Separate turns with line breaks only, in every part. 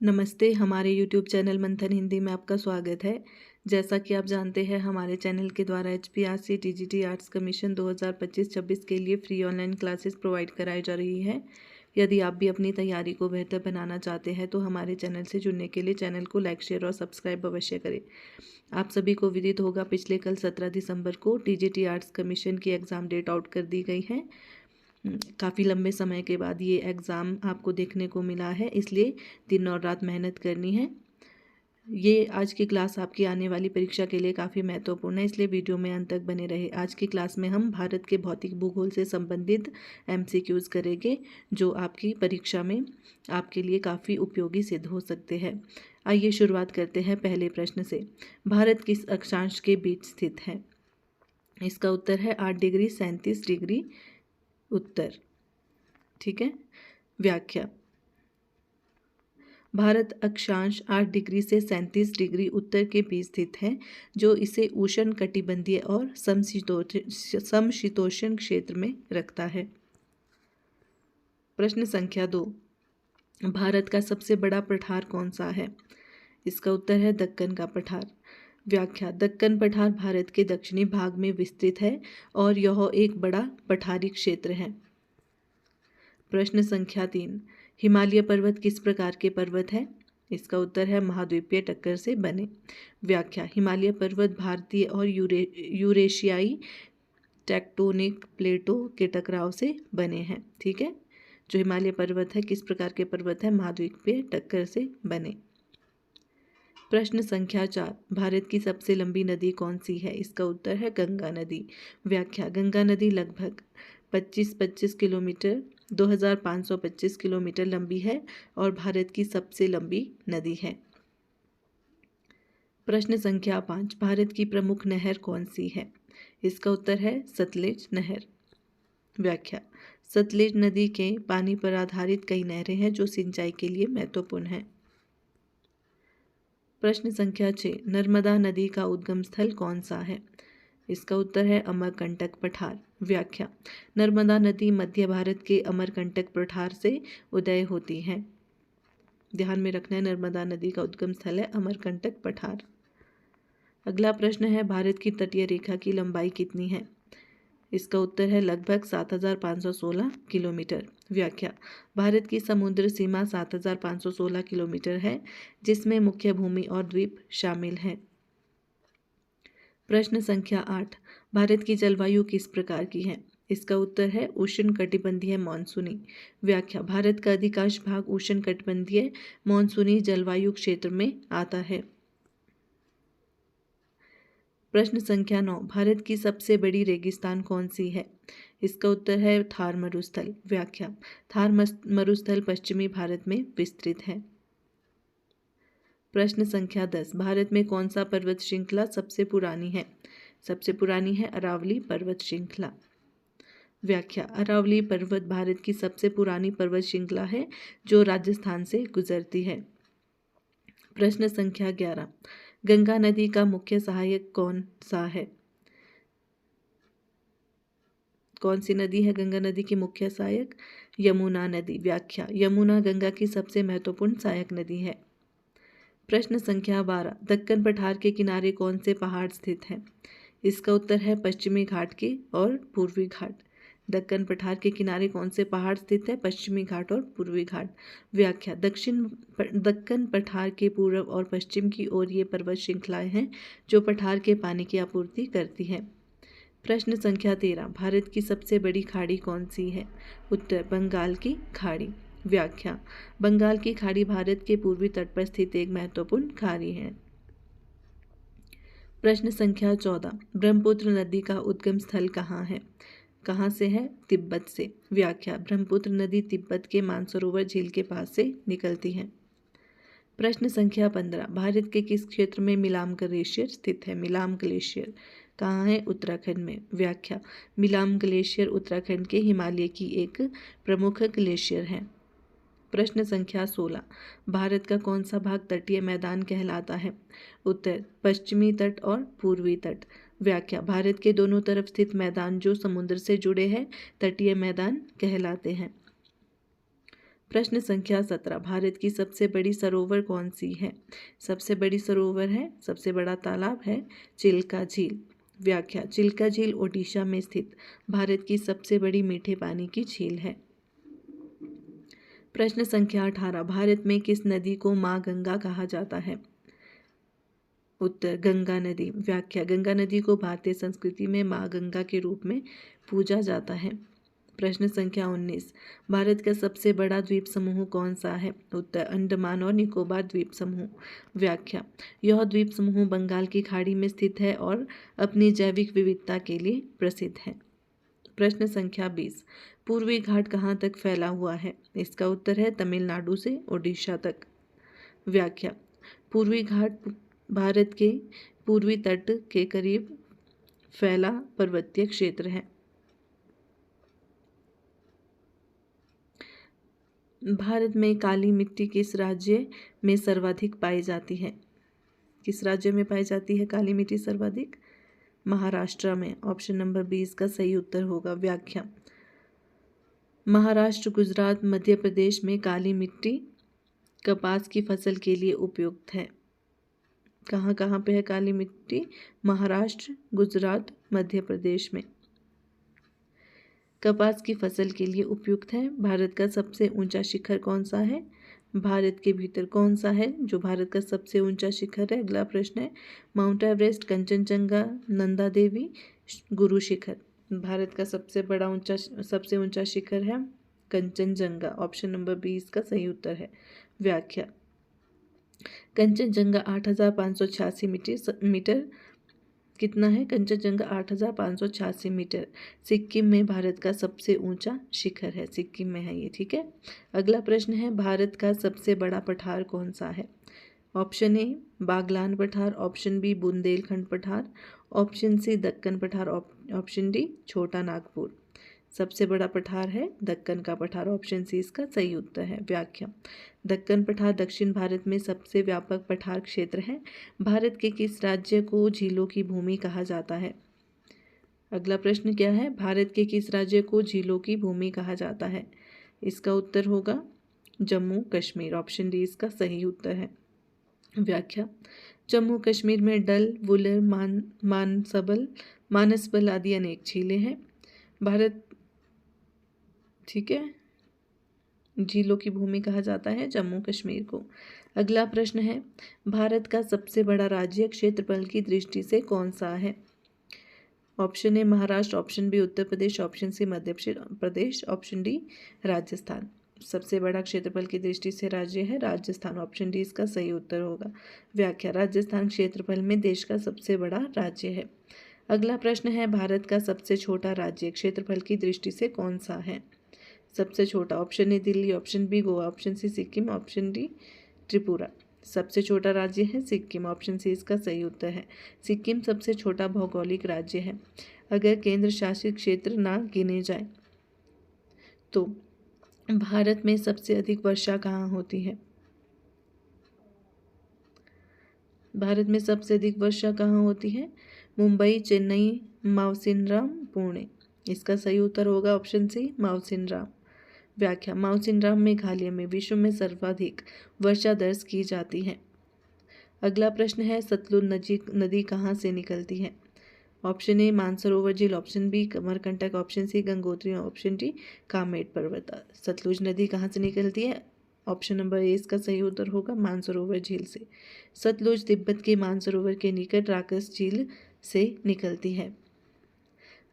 नमस्ते, हमारे YouTube channel मंथन हिंदी में आपका स्वागत है। जैसा कि आप जानते हैं, हमारे चैनल के द्वारा एचपीआरसी टीजीटी आर्ट्स कमीशन 2025-26 के लिए फ्री ऑनलाइन क्लासेस प्रोवाइड कराई जा रही है। यदि आप भी अपनी तैयारी को बेहतर बनाना चाहते हैं तो हमारे चैनल से जुड़ने के लिए चैनल को लाइक, शेयर और सब्सक्राइब अवश्य करें। आप सभी को विदित होगा, पिछले कल 17 दिसंबर को टीजीटी आर्ट्स कमीशन की एग्ज़ाम डेट आउट कर दी गई है। काफ़ी लंबे समय के बाद ये एग्ज़ाम आपको देखने को मिला है, इसलिए दिन और रात मेहनत करनी है। ये आज की क्लास आपकी आने वाली परीक्षा के लिए काफ़ी महत्वपूर्ण है, इसलिए वीडियो में अंत तक बने रहे। आज की क्लास में हम भारत के भौतिक भूगोल से संबंधित एमसीक्यूज़ करेंगे, जो आपकी परीक्षा में आपके लिए काफ़ी उपयोगी सिद्ध हो सकते हैं। आइए शुरुआत करते हैं पहले प्रश्न से। भारत किस अक्षांश के बीच स्थित है? इसका उत्तर है 8 डिग्री 37 डिग्री उत्तर। ठीक है। व्याख्या। भारत अक्षांश 8 डिग्री से 37 डिग्री उत्तर के बीच स्थित है, जो इसे उष्ण कटिबंधीय और समशीतोष्ण क्षेत्र में रखता है। प्रश्न संख्या 2। भारत का सबसे बड़ा पठार कौन सा है? इसका उत्तर है दक्कन का पठार। व्याख्या। दक्कन पठार भारत के दक्षिणी भाग में विस्तृत है और यह एक बड़ा पठारी क्षेत्र है। प्रश्न संख्या 3। हिमालय पर्वत किस प्रकार के पर्वत है? इसका उत्तर है महाद्वीपीय टक्कर से बने। व्याख्या। हिमालय पर्वत भारतीय और यूरेशियाई टेक्टोनिक प्लेटों के टकराव से बने हैं। ठीक है। जो हिमालय पर्वत है, किस प्रकार के पर्वत है? महाद्वीपीय टक्कर से बने। प्रश्न संख्या 4। भारत की सबसे लंबी नदी कौन सी है? इसका उत्तर है गंगा नदी। व्याख्या। गंगा नदी लगभग 25 किलोमीटर 2525 किलोमीटर लंबी है और भारत की सबसे लंबी नदी है। प्रश्न संख्या 5। भारत की प्रमुख नहर कौन सी है? इसका उत्तर है सतलेज नहर। व्याख्या। सतलेज नदी के पानी पर आधारित कई नहरें हैं जो सिंचाई के लिए महत्वपूर्ण हैं। प्रश्न संख्या 6। नर्मदा नदी का उद्गम स्थल कौन सा है? इसका उत्तर है अमरकंटक पठार। व्याख्या। नर्मदा नदी मध्य भारत के अमरकंटक पठार से उदय होती है। ध्यान में रखना है, नर्मदा नदी का उद्गम स्थल है अमरकंटक पठार। अगला प्रश्न है, भारत की तटीय रेखा की लंबाई कितनी है? इसका उत्तर है लगभग 7516 किलोमीटर। व्याख्या। भारत की समुद्र सीमा 7516 किलोमीटर है, जिसमें मुख्य भूमि और द्वीप शामिल हैं। प्रश्न संख्या 8। भारत की जलवायु किस प्रकार की है? इसका उत्तर है उष्ण कटिबंधीय मानसूनी। व्याख्या। भारत का अधिकांश भाग उष्ण कटिबंधीय मानसूनी जलवायु क्षेत्र में आता है। प्रश्न संख्या 9। भारत की सबसे बड़ी रेगिस्तान कौन सी है? इसका उत्तर है थार मरुस्थल। व्याख्या। थार मरुस्थल पश्चिमी भारत में विस्तृत है। प्रश्न संख्या 10। भारत में कौन सा पर्वत श्रृंखला सबसे पुरानी है? सबसे पुरानी है अरावली पर्वत श्रृंखला। व्याख्या। अरावली पर्वत भारत की सबसे पुरानी पर्वत श्रृंखला है जो राजस्थान से गुजरती है। प्रश्न संख्या 11। गंगा नदी का मुख्य सहायक कौन सा है? कौन सी नदी है गंगा नदी की मुख्य सहायक? यमुना नदी। व्याख्या। यमुना गंगा की सबसे महत्वपूर्ण सहायक नदी है। प्रश्न संख्या 12। दक्कन पठार के किनारे कौन से पहाड़ स्थित हैं? इसका उत्तर है पश्चिमी घाट के और पूर्वी घाट। दक्कन पठार के किनारे कौन से पहाड़ स्थित है? पश्चिमी घाट और पूर्वी घाट। व्याख्या। दक्कन पठार के पूर्व और पश्चिम की ओर ये पर्वत श्रृंखलाएं हैं जो पठार के पानी की आपूर्ति करती हैं। प्रश्न संख्या 13। भारत की सबसे बड़ी खाड़ी कौन सी है? उत्तर बंगाल की खाड़ी। व्याख्या। बंगाल की खाड़ी भारत के पूर्वी तट पर स्थित एक महत्वपूर्ण खाड़ी है। प्रश्न संख्या 14। ब्रह्मपुत्र नदी का उद्गम स्थल कहाँ है? कहाँ से है? तिब्बत से। व्याख्या। ब्रह्मपुत्र नदी तिब्बत के मानसरोवर झील के पास से निकलती है। प्रश्न संख्या 15। भारत के किस क्षेत्र में मिलाम ग्लेशियर स्थित है? मिलाम ग्लेशियर कहाँ है? उत्तराखंड में। व्याख्या। मिलाम ग्लेशियर उत्तराखंड के हिमालय की एक प्रमुख ग्लेशियर है। प्रश्न संख्या 16। भारत का कौन सा भाग तटीय मैदान कहलाता है? उत्तर पश्चिमी तट और पूर्वी तट। व्याख्या। भारत के दोनों तरफ स्थित मैदान जो समुद्र से जुड़े हैं तटीय मैदान कहलाते हैं। प्रश्न संख्या 17, भारत की सबसे बड़ी सरोवर कौन सी है? सबसे बड़ी सरोवर है, सबसे बड़ा तालाब है चिल्का झील। व्याख्या, चिल्का झील ओडिशा में स्थित भारत की सबसे बड़ी मीठे पानी की झील है। प्रश्न संख्या 18, भारत में किस नदी को माँ गंगा कहा जाता है? उत्तर, गंगा नदी। व्याख्या, गंगा नदी को भारतीय संस्कृति में माँ गंगा के रूप में पूजा जाता है। प्रश्न संख्या 19, भारत का सबसे बड़ा द्वीप समूह कौन सा है? उत्तर, अंडमान और निकोबार द्वीप समूह। व्याख्या, यह द्वीप समूह बंगाल की खाड़ी में स्थित है और अपनी जैविक विविधता के लिए प्रसिद्ध है। प्रश्न संख्या 20, पूर्वी घाट कहाँ तक फैला हुआ है? इसका उत्तर है तमिलनाडु से ओडिशा तक। व्याख्या, पूर्वी घाट भारत के पूर्वी तट के करीब फैला पर्वतीय क्षेत्र है। भारत में काली मिट्टी किस राज्य में सर्वाधिक पाई जाती है? किस राज्य में पाई जाती है काली मिट्टी सर्वाधिक? महाराष्ट्र में। ऑप्शन नंबर 20 का सही उत्तर होगा। व्याख्या, महाराष्ट्र, गुजरात, मध्य प्रदेश में काली मिट्टी कपास की फसल के लिए उपयुक्त है। कहाँ कहाँ पे है काली मिट्टी? महाराष्ट्र, गुजरात, मध्य प्रदेश में कपास की फसल के लिए उपयुक्त है। भारत का सबसे ऊंचा शिखर कौन सा है? भारत के भीतर कौन सा है जो भारत का सबसे ऊंचा शिखर है? अगला प्रश्न है, माउंट एवरेस्ट, कंचनजंगा, नंदा देवी, गुरु शिखर। भारत का सबसे ऊंचा शिखर है कंचनजंगा। ऑप्शन नंबर 20 का सही उत्तर है। व्याख्या, कंचनजंगा 8,586 मीटर कितना है? कंचनजंगा 8,586 मीटर सिक्किम में भारत का सबसे ऊंचा शिखर है। सिक्किम में है ये, ठीक है। अगला प्रश्न है, भारत का सबसे बड़ा पठार कौन सा है? ऑप्शन ए बागलान पठार, ऑप्शन बी बुंदेलखंड पठार, ऑप्शन सी दक्कन पठार, ऑप्शन डी छोटा नागपुर। सबसे बड़ा पठार है दक्कन का पठार। ऑप्शन सी इसका सही उत्तर है। व्याख्या, दक्कन पठार दक्षिण भारत में सबसे व्यापक पठार क्षेत्र है। भारत के किस राज्य को झीलों की भूमि कहा जाता है? अगला प्रश्न क्या है? भारत के किस राज्य को झीलों की भूमि कहा जाता है? इसका उत्तर होगा जम्मू कश्मीर। ऑप्शन डी इसका सही उत्तर है। व्याख्या, जम्मू कश्मीर में डल, वुलर, मानसबल आदि अनेक झीलें हैं। भारत, ठीक है, झीलों की भूमि कहा जाता है जम्मू कश्मीर को। अगला प्रश्न है, भारत का सबसे बड़ा राज्य क्षेत्रफल की दृष्टि से कौन सा है? Option A Maharashtra, option B Uttar Pradesh, option C Madhya Pradesh, option D Rajasthan. सबसे बड़ा क्षेत्रफल की दृष्टि से राज्य है राजस्थान। ऑप्शन डी इसका सही उत्तर होगा। व्याख्या, राजस्थान क्षेत्रफल में देश का सबसे बड़ा राज्य है। अगला प्रश्न है, भारत का सबसे छोटा राज्य क्षेत्रफल की दृष्टि से कौन सा है? सबसे छोटा, option A Delhi, option B Goa, option C Sikkim, option D Tripura. सबसे छोटा राज्य है सिक्किम। ऑप्शन सी इसका सही उत्तर है। सिक्किम सबसे छोटा भौगोलिक राज्य है। अगर केंद्र शासित क्षेत्र ना गिने जाए तो भारत में सबसे अधिक वर्षा कहाँ होती है? भारत में सबसे अधिक वर्षा कहाँ होती है? मुंबई, चेन्नई, मावसिनराम, पुणे। इसका सही उत्तर होगा ऑप्शन सी मावसिनराम। व्याख्या, मावसिनराम मेघालय में विश्व में सर्वाधिक वर्षा दर्ज की जाती है। अगला प्रश्न है, सतलुज नदी कहाँ से निकलती है? ऑप्शन ए मानसरोवर झील, option B Amarkantak, option C Gangotri, option D Kamet पर्वत। सतलुज नदी कहाँ से निकलती है? ऑप्शन नंबर ए इसका सही उत्तर होगा मानसरोवर झील से। सतलुज तिब्बत के मानसरोवर के निकट राकस झील से निकलती है।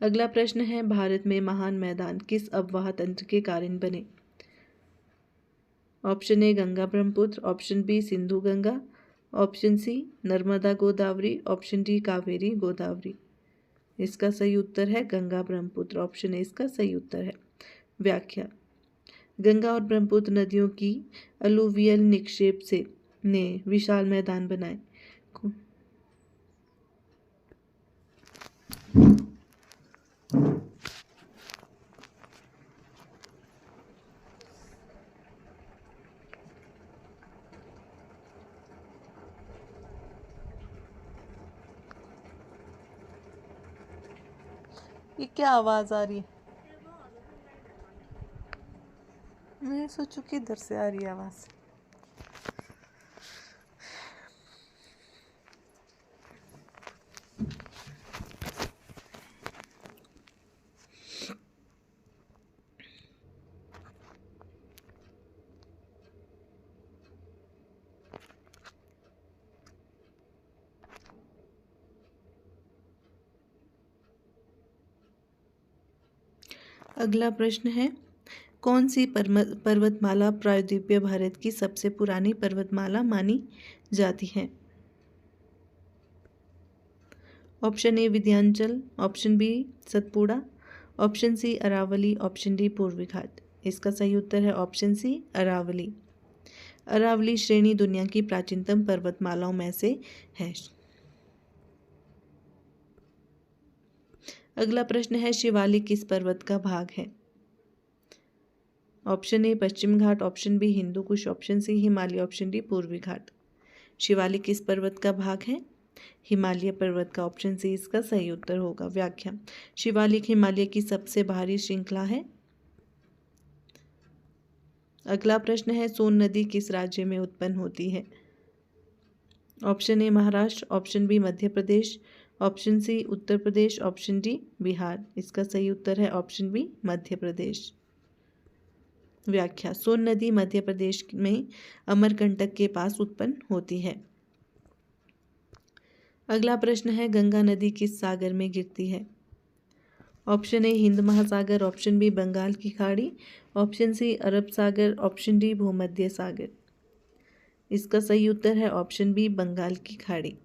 अगला प्रश्न है, भारत में महान मैदान किस अववाह तंत्र के कारण बने? Option A Ganga Brahmaputra, option B Sindhu Ganga, option C Narmada Godavari, option D Kaveri Godavari. इसका सही उत्तर है गंगा ब्रह्मपुत्र। ऑप्शन ए इसका सही उत्तर है। व्याख्या, गंगा और ब्रह्मपुत्र नदियों की अलुवियल निक्षेप से ने विशाल मैदान बनाए। ये क्या आवाज आ रही है? मेरे कन्फ्यूज हो चुकी, इधर से आ रही है आवाज़। अगला प्रश्न है, कौन सी पर्वतमाला प्रायद्वीपीय भारत की सबसे पुरानी पर्वतमाला मानी जाती है? Option A Vindhyachal, option B Satpura, option C Aravalli, option D पूर्वी घाट। इसका सही उत्तर है ऑप्शन सी अरावली। अरावली श्रेणी दुनिया की प्राचीनतम पर्वतमालाओं में से है। अगला प्रश्न है, शिवालिक किस पर्वत का भाग है? Option A Paschim Ghat, option B Hindu Kush, option C Himalaya, option D पूर्वी घाट। शिवालिक किस पर्वत का भाग है? हिमालय पर्वत का। ऑप्शन सी इसका सही उत्तर होगा। व्याख्या, शिवालिक हिमालय की सबसे भारी श्रृंखला है। अगला प्रश्न है, सोन नदी किस राज्य में उत्पन्न होती है? Option A Maharashtra, option B Madhya Pradesh, option C Uttar Pradesh, option D Bihar. इसका सही उत्तर है ऑप्शन बी मध्य प्रदेश। व्याख्या, सोन नदी मध्य प्रदेश में अमरकंटक के पास उत्पन्न होती है। अगला प्रश्न है, गंगा नदी किस सागर में गिरती है? ऑप्शन ए हिंद महासागर, ऑप्शन बी बंगाल की खाड़ी, ऑप्शन सी अरब सागर, ऑप्शन डी भूमध्य सागर। इसका सही उत्तर है ऑप्शन बी बंगाल की खाड़ी।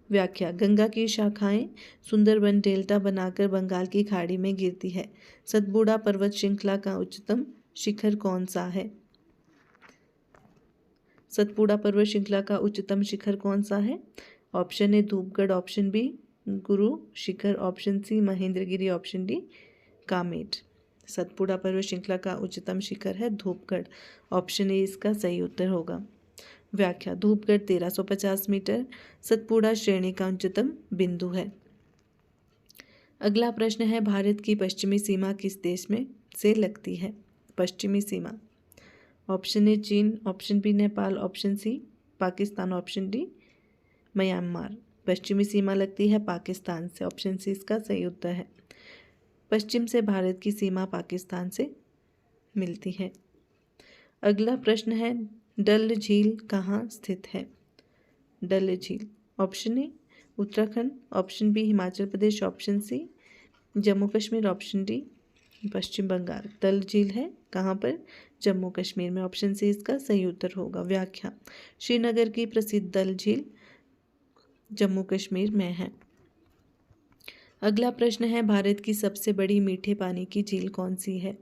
व्याख्या, गंगा की शाखाएं सुंदरबन डेल्टा बनाकर बंगाल की खाड़ी में गिरती है। सतपुड़ा पर्वत श्रृंखला का उच्चतम शिखर कौन सा है? सतपुड़ा पर्वत श्रृंखला का उच्चतम शिखर कौन सा है? Option A Dhupgarh, option B Guru Shikhar, option C Mahendragiri, option D Kamet. Satpura पर्वत श्रृंखला का उच्चतम शिखर है धूपगढ़। ऑप्शन ए इसका सही उत्तर होगा। व्याख्या, धूपगढ़ 1350 मीटर सतपुड़ा श्रेणी का उच्चतम बिंदु है। अगला प्रश्न है, भारत की पश्चिमी सीमा किस देश में से लगती है? पश्चिमी सीमा, ऑप्शन ए चीन, option B Nepal, option C Pakistan, option D Myanmar. पश्चिमी सीमा लगती है पाकिस्तान से। ऑप्शन सी इसका सही उत्तर है। पश्चिम से भारत की सीमा पाकिस्तान से मिलती है। अगला प्रश्न है, डल झील कहाँ स्थित है? डल झील, option A Uttarakhand, option B Himachal Pradesh, option C Jammu Kashmir, option D Paschim Bengal. Dal झील है कहाँ पर? जम्मू कश्मीर में। ऑप्शन सी इसका सही उत्तर होगा। व्याख्या, श्रीनगर की प्रसिद्ध डल झील जम्मू कश्मीर में है। अगला प्रश्न है, भारत की सबसे बड़ी मीठे पानी की झील कौन सी है?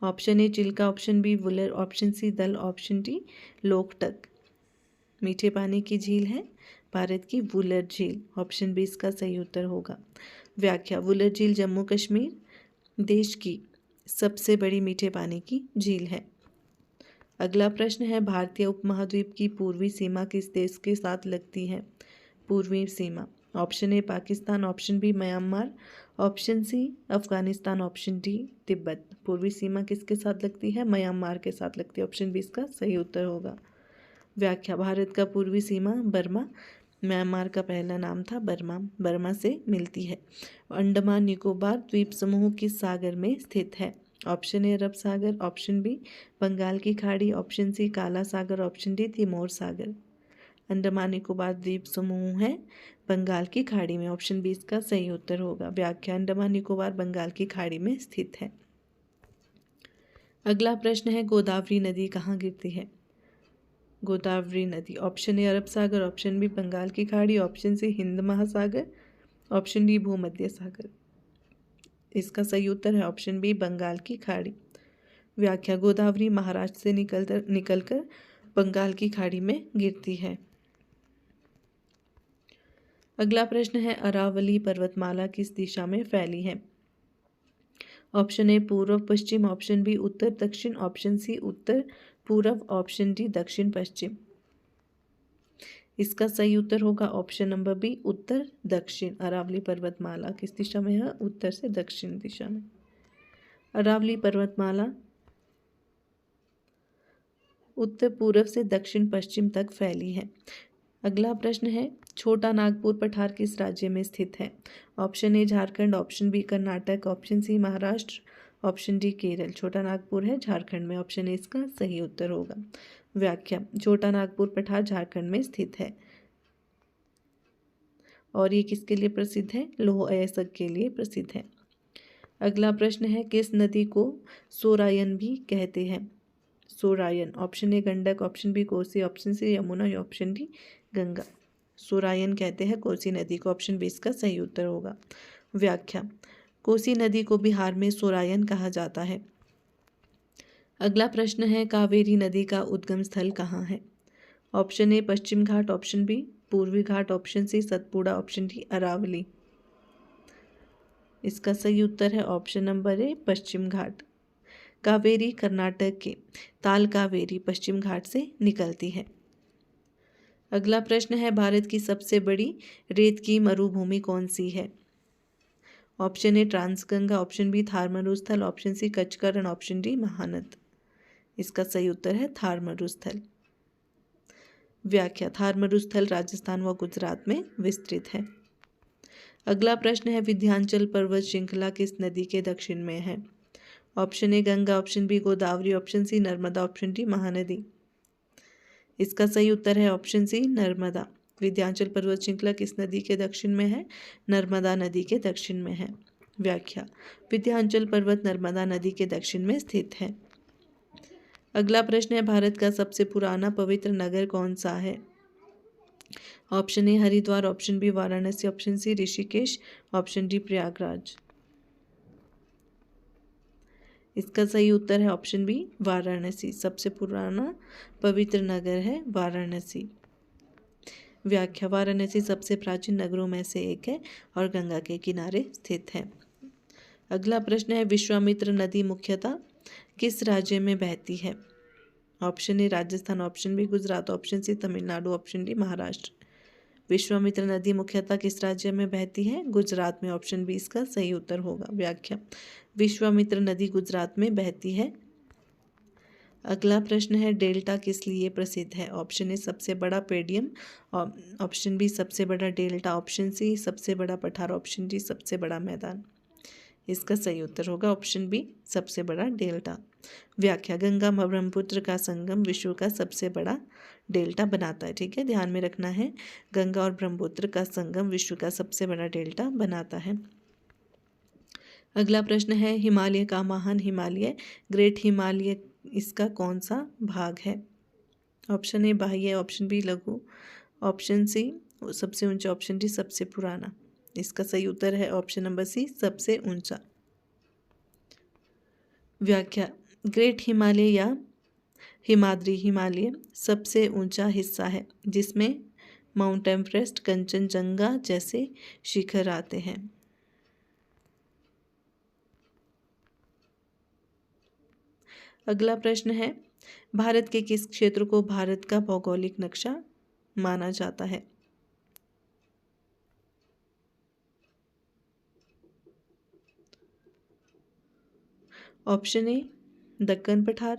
Option A Chilka, option B Wular, option C Dal, option D Loktak. मीठे पानी की झील है भारत की वुलर झील। ऑप्शन बी इसका सही उत्तर होगा। व्याख्या, वुलर झील जम्मू कश्मीर देश की सबसे बड़ी मीठे पानी की झील है। अगला प्रश्न है, भारतीय उपमहाद्वीप की पूर्वी सीमा किस देश के साथ लगती है? पूर्वी सीमा, option A Pakistan, option B Myanmar, option C Afghanistan, option D Tibet. पूर्वी सीमा किसके साथ लगती है? म्यांमार के साथ लगती है। ऑप्शन बी इसका सही उत्तर होगा। व्याख्या, भारत का पूर्वी सीमा बर्मा, म्यांमार का पहला नाम था बर्मा, बर्मा से मिलती है। अंडमान निकोबार द्वीप समूह किस सागर में स्थित है? ऑप्शन ए अरब सागर, ऑप्शन बी बंगाल की खाड़ी, ऑप्शन सी काला सागर, ऑप्शन डी तिमोर सागर। अंडमान निकोबार द्वीप समूह है बंगाल की खाड़ी में। ऑप्शन बी इसका सही उत्तर होगा। व्याख्या, अंडमान निकोबार बंगाल की खाड़ी में स्थित है। अगला प्रश्न है, गोदावरी नदी कहाँ गिरती है? गोदावरी नदी, ऑप्शन ए अरब सागर, ऑप्शन बी बंगाल की खाड़ी, ऑप्शन सी हिंद महासागर, ऑप्शन डी भूमध्य सागर। इसका सही उत्तर है ऑप्शन बी बंगाल की खाड़ी। व्याख्या, गोदावरी महाराष्ट्र से निकलकर बंगाल की खाड़ी में गिरती है। अगला प्रश्न है, अरावली पर्वतमाला किस दिशा में फैली है? ऑप्शन ए पूर्व पश्चिम, ऑप्शन बी उत्तर दक्षिण, ऑप्शन सी उत्तर पूर्व, ऑप्शन डी दक्षिण पश्चिम। इसका सही उत्तर होगा ऑप्शन नंबर बी उत्तर दक्षिण। अरावली पर्वतमाला किस दिशा में है? उत्तर से दक्षिण दिशा में। अरावली पर्वतमाला उत्तर पूर्व से दक्षिण पश्चिम तक फैली है। अगला प्रश्न है, छोटा नागपुर पठार किस राज्य में स्थित है? Option A Jharkhand, option B Karnataka, option C Maharashtra, option D Kerala. Chota Nagpur है झारखंड में, ऑप्शन ए इसका सही उत्तर होगा। व्याख्या, छोटा नागपुर पठार झारखंड में स्थित है और ये किसके लिए प्रसिद्ध है? लौह अयस्क के लिए प्रसिद्ध है। अगला प्रश्न है, किस नदी को सोरायन भी कहते हैं? Sorayan, option A Gandak, option B Kosi, option C Yamuna या ऑप्शन डी गंगा। सोरायन कहते हैं कोसी नदी को, ऑप्शन बी इसका सही उत्तर होगा। व्याख्या, कोसी नदी को बिहार में सोरायन कहा जाता है। अगला प्रश्न है, कावेरी नदी का उद्गम स्थल कहाँ है? Option A Paschim Ghat, option B Purvi Ghat, option C Satpura, option D Aravalli. इसका सही उत्तर है ऑप्शन नंबर ए पश्चिम घाट। कावेरी कर्नाटक के तालकावेरी पश्चिम घाट से निकलती है। अगला प्रश्न है, भारत की सबसे बड़ी रेत की मरुभूमि कौन सी है? ऑप्शन ए ट्रांसगंगा, ऑप्शन बी थार मरुस्थल, ऑप्शन सी कचकरण, ऑप्शन डी महानद। इसका सही उत्तर है थार मरुस्थल। व्याख्या, थार मरुस्थल राजस्थान व गुजरात में विस्तृत है। अगला प्रश्न है, विंध्याचल पर्वत श्रृंखला किस नदी के दक्षिण में है? Option A Ganga, option B Godavari, option C Narmada, option D Mahanadi. इसका सही उत्तर है ऑप्शन सी नर्मदा। विंध्याचल पर्वत श्रृंखला किस नदी के दक्षिण में है? नर्मदा नदी के दक्षिण में है। व्याख्या, विंध्याचल पर्वत नर्मदा नदी के दक्षिण में स्थित है। अगला प्रश्न है, भारत का सबसे पुराना पवित्र नगर कौन सा है? Option A Haridwar, option B Varanasi, option C Rishikesh, option D Prayagraj. इसका सही उत्तर है ऑप्शन बी वाराणसी। सबसे पुराना पवित्र नगर है वाराणसी। व्याख्या, वाराणसी सबसे प्राचीन नगरों में से एक है और गंगा के किनारे स्थित है। अगला प्रश्न है, विश्वामित्र नदी मुख्यतः किस राज्य में बहती है? Option A Rajasthan, option B Gujarat, option C Tamil Nadu, option D Maharashtra. Vishwamitra नदी मुख्यतः किस राज्य में बहती है? गुजरात में, ऑप्शन बी इसका सही उत्तर होगा। व्याख्या, विश्वामित्र नदी गुजरात में बहती है। अगला प्रश्न है, डेल्टा किस लिए प्रसिद्ध है? ऑप्शन ए सबसे बड़ा पेडियम, ऑप्शन बी सबसे बड़ा डेल्टा, ऑप्शन सी सबसे बड़ा पठार, ऑप्शन डी सबसे बड़ा मैदान। इसका सही उत्तर होगा ऑप्शन बी सबसे बड़ा डेल्टा। व्याख्या, गंगा ब्रह्मपुत्र का संगम विश्व का सबसे बड़ा डेल्टा बनाता है। ठीक है, ध्यान में रखना है, गंगा और ब्रह्मपुत्र का संगम विश्व का सबसे बड़ा डेल्टा बनाता है। अगला प्रश्न है, हिमालय का महान हिमालय ग्रेट हिमालय इसका कौन सा भाग है? ऑप्शन ए बाह्य, ऑप्शन बी लघु, ऑप्शन सी सबसे ऊंचा, ऑप्शन डी सबसे पुराना। इसका सही उत्तर है ऑप्शन नंबर सी सबसे ऊंचा। व्याख्या, ग्रेट हिमालय या हिमाद्री हिमालय सबसे ऊंचा हिस्सा है जिसमें माउंट एवरेस्ट, कंचनजंगा जैसे शिखर आते हैं। अगला प्रश्न है, भारत के किस क्षेत्र को भारत का भौगोलिक नक्शा माना जाता है? ऑप्शन ए दक्कन पठार,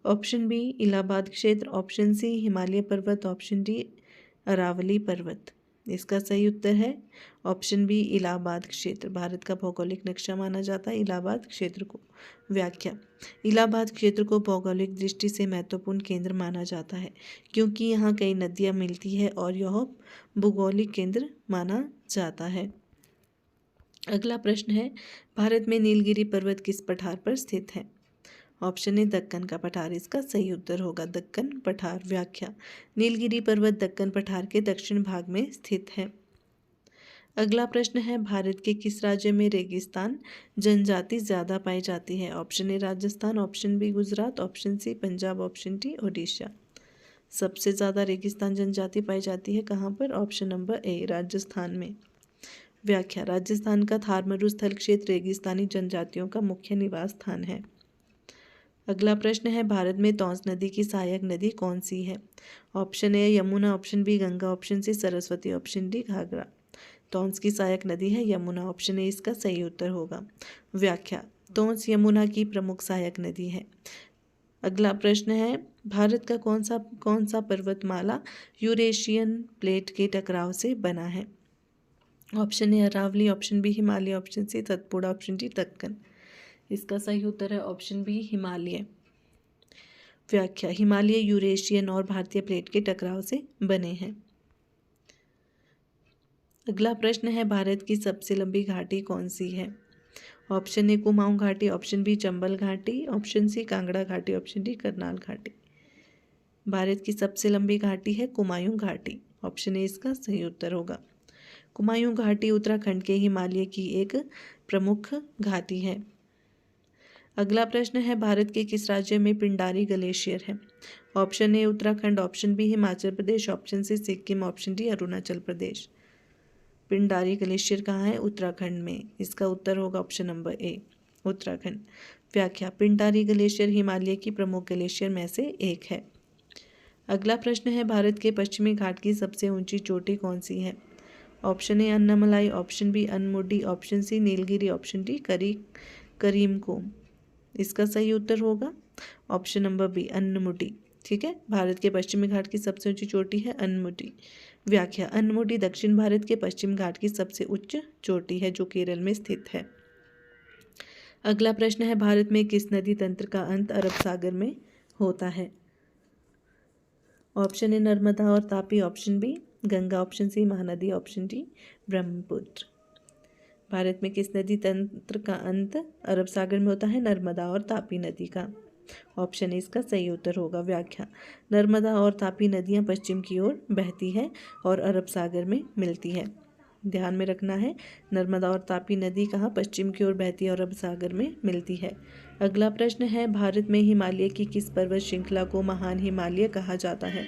ऑप्शन बी इलाहाबाद क्षेत्र, ऑप्शन सी हिमालय पर्वत, ऑप्शन डी अरावली पर्वत। इसका सही उत्तर है ऑप्शन बी इलाहाबाद क्षेत्र। भारत का भौगोलिक नक्शा माना जाता है इलाहाबाद क्षेत्र को। व्याख्या, इलाहाबाद क्षेत्र को भौगोलिक दृष्टि से महत्वपूर्ण केंद्र माना जाता है क्योंकि यहाँ कई नदियाँ मिलती है और यह भूगोलिक केंद्र माना जाता है। अगला प्रश्न है, भारत में नीलगिरी पर्वत किस पठार पर स्थित है? ऑप्शन ए दक्कन का पठार इसका सही उत्तर होगा, दक्कन पठार। व्याख्या, नीलगिरी पर्वत दक्कन पठार के दक्षिण भाग में स्थित है। अगला प्रश्न है, भारत के किस राज्य में रेगिस्तान जनजाति ज़्यादा पाई जाती है? Option A Rajasthan, option B Gujarat, option C Punjab, option D Odisha. सबसे ज़्यादा रेगिस्तान जनजाति पाई जाती है कहाँ पर? ऑप्शन नंबर ए राजस्थान में। व्याख्या, राजस्थान का थार मरुस्थल क्षेत्र रेगिस्तानी जनजातियों का मुख्य निवास स्थान है। अगला प्रश्न है, भारत में तौंस नदी की सहायक नदी कौन सी है? Option A Yamuna, option B Ganga, option C Saraswati, option D Ghaghara. Tons की सहायक नदी है यमुना, ऑप्शन ए इसका सही उत्तर होगा। व्याख्या, तौंस यमुना की प्रमुख सहायक नदी है। अगला प्रश्न है, भारत का कौन सा पर्वतमाला यूरेशियन प्लेट के टकराव से बना है? Option A Aravalli, option B Himalaya, option C Satpura, option D Deccan. इसका सही उत्तर है ऑप्शन बी हिमालय। व्याख्या, हिमालय यूरेशियन और भारतीय प्लेट के टकराव से बने हैं। अगला प्रश्न है, भारत की सबसे लंबी घाटी कौन सी है? ऑप्शन ए कुमाऊं घाटी, ऑप्शन बी चंबल घाटी, ऑप्शन सी कांगड़ा घाटी, ऑप्शन डी करनाल घाटी। भारत की सबसे लंबी घाटी है कुमायूं घाटी। ऑप्शन ए इसका सही उत्तर होगा। कुमायूं घाटी उत्तराखंड के हिमालय की एक प्रमुख घाटी है। अगला प्रश्न है, भारत के किस राज्य में पिंडारी ग्लेशियर है? Option A Uttarakhand, option B Himachal Pradesh, option C Sikkim, option D Arunachal Pradesh. Pindari glacier कहाँ है? उत्तराखंड में। इसका उत्तर होगा ऑप्शन नंबर ए उत्तराखंड। व्याख्या, पिंडारी ग्लेशियर हिमालय की प्रमुख ग्लेशियर में से एक है। अगला प्रश्न है, भारत के पश्चिमी घाट की सबसे ऊंची चोटी कौन सी है? Option A Annamalai, option B Anamudi, option C Nilgiri, option D Karimkom. इसका सही उत्तर होगा ऑप्शन नंबर बी अनमुडी। ठीक है, भारत के पश्चिमी घाट की सबसे ऊंची चोटी है अनमुडी। व्याख्या, अनमुडी दक्षिण भारत के पश्चिम घाट की सबसे उच्च चोटी है जो केरल में स्थित है। अगला प्रश्न है, भारत में किस नदी तंत्र का अंत अरब सागर में होता है? ऑप्शन ए नर्मदा और Tapi, option B Ganga, option C Mahanadi, option D Brahmaputra. Bharat में किस नदी तंत्र का अंत अरब सागर में होता है? नर्मदा और तापी नदी का। ऑप्शन ए इसका सही उत्तर होगा। व्याख्या, नर्मदा और तापी नदियां पश्चिम की ओर बहती है और अरब सागर में मिलती है। ध्यान में रखना है, नर्मदा और तापी नदी कहाँ पश्चिम की ओर बहती है और अरब सागर में मिलती है। अगला प्रश्न है, भारत में हिमालय की किस पर्वत श्रृंखला को महान हिमालय कहा जाता है?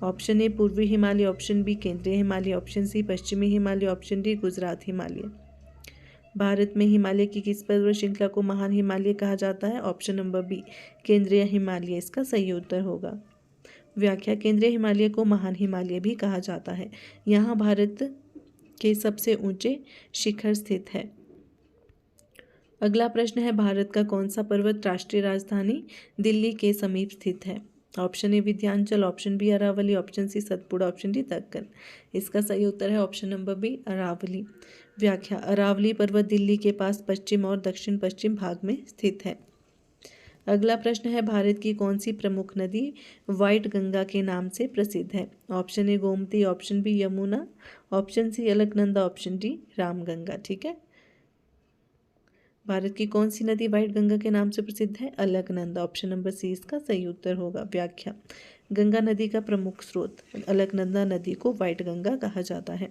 ऑप्शन ए पूर्वी हिमालय, ऑप्शन बी केंद्रीय हिमालय, ऑप्शन सी पश्चिमी हिमालय, ऑप्शन डी गुजरात हिमालय। भारत में हिमालय की किस पर्वत श्रृंखला को महान हिमालय कहा जाता है? ऑप्शन नंबर बी केंद्रीय हिमालय इसका सही उत्तर होगा। व्याख्या, केंद्रीय हिमालय को महान हिमालय भी कहा जाता है। यहाँ भारत के सबसे ऊंचे शिखर स्थित है। अगला प्रश्न है, भारत का कौन सा पर्वत राष्ट्रीय राजधानी दिल्ली के समीप स्थित है? Option A Vindhyachal, option B Aravalli, option C Satpura, option D Deccan. इसका सही उत्तर है ऑप्शन नंबर बी अरावली। व्याख्या, अरावली पर्वत दिल्ली के पास पश्चिम और दक्षिण पश्चिम भाग में स्थित है। अगला प्रश्न है, भारत की कौन सी प्रमुख नदी व्हाइट गंगा के नाम से प्रसिद्ध है? Option A Gomti, option B Yamuna, option C Alaknanda, option D Ramganga. ठीक है, भारत की कौन सी नदी व्हाइट गंगा के नाम से प्रसिद्ध है? अलकनंदा। ऑप्शन नंबर सी इसका सही उत्तर होगा। व्याख्या, गंगा नदी का प्रमुख स्रोत अलकनंदा नदी को व्हाइट गंगा कहा जाता है।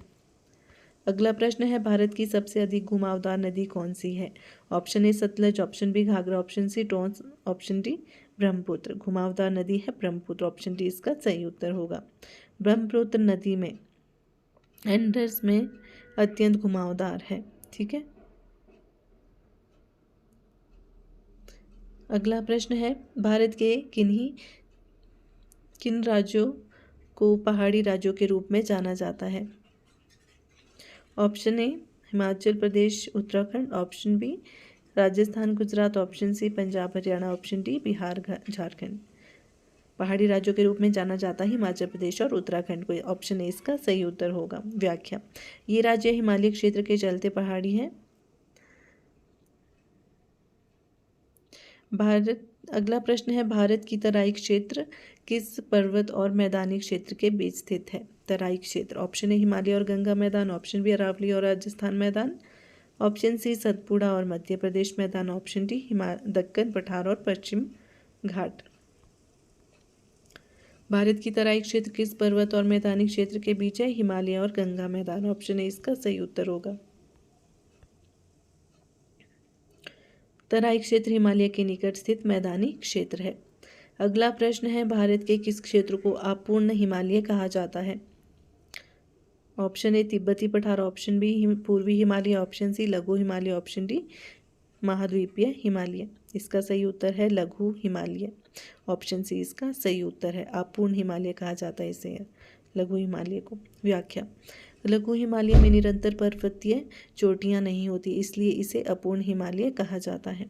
अगला प्रश्न है, भारत की सबसे अधिक घुमावदार नदी कौन सी है? Option A Sutlej, option B Ghaghara, option C Tons, option D Brahmaputra. घुमावदार नदी है ब्रह्मपुत्र। ऑप्शन डी इसका सही उत्तर होगा। ब्रह्मपुत्र नदी में एंडर्स में अत्यंत घुमावदार है। ठीक है, अगला प्रश्न है, भारत के किन राज्यों को पहाड़ी राज्यों के रूप में जाना जाता है? Option A Himachal Pradesh Uttarakhand, option B Rajasthan Gujarat, option C Punjab Haryana, option D Bihar Jharkhand. पहाड़ी राज्यों के रूप में जाना जाता है हिमाचल प्रदेश और उत्तराखंड को। ऑप्शन ए इसका सही उत्तर होगा। व्याख्या, ये राज्य हिमालय क्षेत्र के चलते पहाड़ी है। अगला प्रश्न है, भारत की तराई क्षेत्र किस पर्वत और मैदानी क्षेत्र के बीच स्थित है? तराई क्षेत्र, ऑप्शन ए हिमालय और गंगा मैदान, ऑप्शन बी अरावली और राजस्थान मैदान, ऑप्शन सी सतपुड़ा और मध्य प्रदेश मैदान, ऑप्शन डी दक्कन पठार और पश्चिम घाट। भारत की तराई क्षेत्र किस पर्वत और मैदानी क्षेत्र के बीच है? हिमालय और गंगा मैदान। ऑप्शन ए इसका सही उत्तर होगा। तराई क्षेत्र हिमालय के निकट स्थित मैदानी क्षेत्र है। अगला प्रश्न है, भारत के किस क्षेत्र को अपूर्ण हिमालय कहा जाता है? ऑप्शन ए तिब्बती पठार, ऑप्शन बी पूर्वी हिमालय, ऑप्शन सी लघु हिमालय, ऑप्शन डी महाद्वीपीय हिमालय। इसका सही उत्तर है लघु हिमालय। ऑप्शन सी इसका सही उत्तर है। अपूर्ण हिमालय कहा जाता है इसे, लघु हिमालय को। व्याख्या, लघु हिमालय में निरंतर पर्वतीय चोटियां नहीं होती, इसलिए इसे अपूर्ण हिमालय कहा जाता है।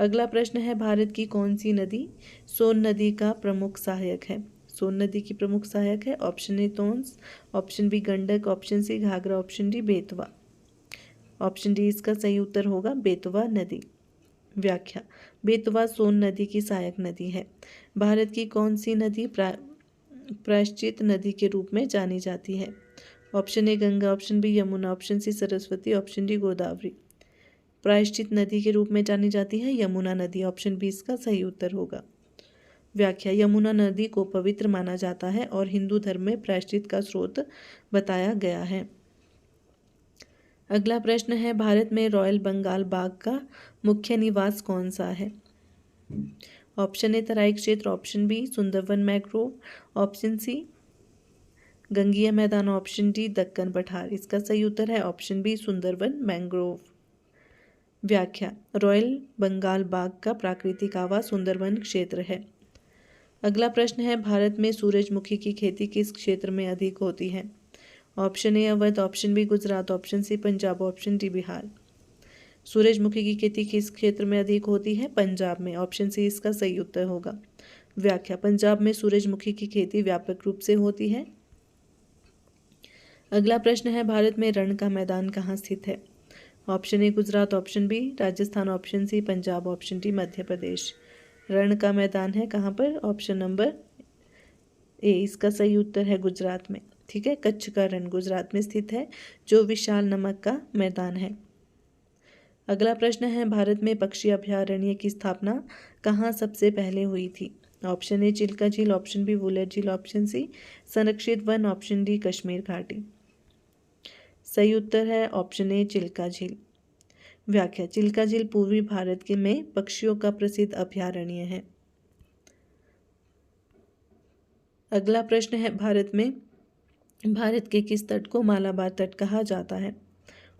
अगला प्रश्न है, भारत की कौन सी नदी सोन नदी का प्रमुख सहायक है? सोन नदी की प्रमुख सहायक है। Option A Tons, option B Gandak, option C Ghaghara, option D Betwa. Option D इसका सही उत्तर होगा बेतवा नदी। व्याख्या, बेतवा सोन नदी की सहायक नदी है। भारत की कौन सी नदी प्रायश्चित नदी के रूप में जानी जाती है? Option A Ganga, option B Yamuna, option C Saraswati, option D Godavari. प्रायश्चित नदी के रूप में जानी जाती है यमुना नदी। ऑप्शन बी इसका सही उत्तर होगा। व्याख्या, यमुना नदी को पवित्र माना जाता है और हिंदू धर्म में प्रायश्चित का स्रोत बताया गया है। अगला प्रश्न है, भारत में रॉयल बंगाल बाघ का मुख्य निवास कौन सा है? ऑप्शन ए तराई क्षेत्र, option B Sundarban mangrove, option C गंगीय मैदान, ऑप्शन डी दक्कन पठार। इसका सही उत्तर है ऑप्शन बी सुंदरवन मैंग्रोव। व्याख्या, रॉयल बंगाल बाघ का प्राकृतिक आवास सुंदरवन क्षेत्र है। अगला प्रश्न है, भारत में सूरजमुखी की खेती किस क्षेत्र में अधिक होती है? Option A Awadh, option B Gujarat, option C Punjab, option D Bihar. सूरजमुखी की खेती किस क्षेत्र में अधिक होती है? पंजाब में। ऑप्शन सी इसका सही उत्तर होगा। व्याख्या, पंजाब में सूरजमुखी की खेती व्यापक रूप से होती है। अगला प्रश्न है, भारत में रण का मैदान कहाँ स्थित है? Option A Gujarat, option B Rajasthan, option C Punjab, option D Madhya Pradesh. Rann का मैदान है कहाँ पर? ऑप्शन नंबर ए इसका सही उत्तर है गुजरात में। ठीक है, कच्छ का रण गुजरात में स्थित है, जो विशाल नमक का मैदान है। अगला प्रश्न है, भारत में पक्षी अभयारण्य की स्थापना कहाँ सबसे पहले हुई थी? ऑप्शन ए चिल्का झील, ऑप्शन बी वुलर झील, ऑप्शन सी संरक्षित वन, ऑप्शन डी कश्मीर घाटी। सही उत्तर है ऑप्शन ए चिल्का झील। व्याख्या, चिल्का झील पूर्वी भारत के में पक्षियों का प्रसिद्ध अभयारण्य है। अगला प्रश्न है, भारत के किस तट को मालाबार तट कहा जाता है?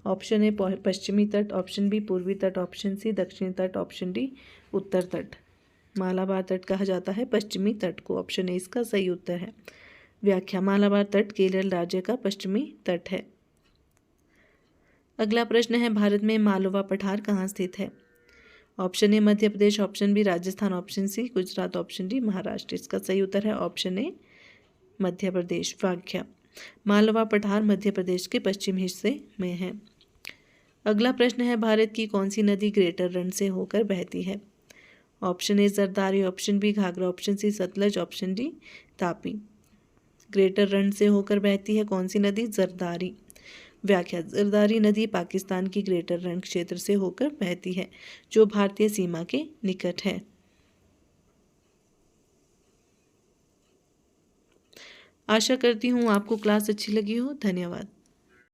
ऑप्शन ए पश्चिमी तट, ऑप्शन बी पूर्वी तट, ऑप्शन सी दक्षिणी तट, ऑप्शन डी उत्तर तट। मालाबार तट कहा जाता है पश्चिमी तट को। ऑप्शन ए इसका सही उत्तर है। व्याख्या, मालाबार तट केरल राज्य का पश्चिमी तट है। अगला प्रश्न है, भारत में मालवा पठार कहाँ स्थित है? Option A Madhya Pradesh, option B Rajasthan, option C Gujarat, option D Maharashtra. इसका सही उत्तर है ऑप्शन ए मध्य प्रदेश। व्याख्या, मालवा पठार मध्य प्रदेश के पश्चिम हिस्से में है। अगला प्रश्न है, भारत की कौन सी नदी ग्रेटर रण से होकर बहती है? ऑप्शन ए जरदारी, option B Ghaghara, option C Sutlej, option D Tapi. Greater Rann से होकर बहती है कौन सी नदी? जरदारी। व्याख्या, जरदारी नदी पाकिस्तान की ग्रेटर रण क्षेत्र से होकर बहती है, जो भारतीय सीमा के निकट है। आशा करती हूँ आपको क्लास अच्छी लगी हो। धन्यवाद।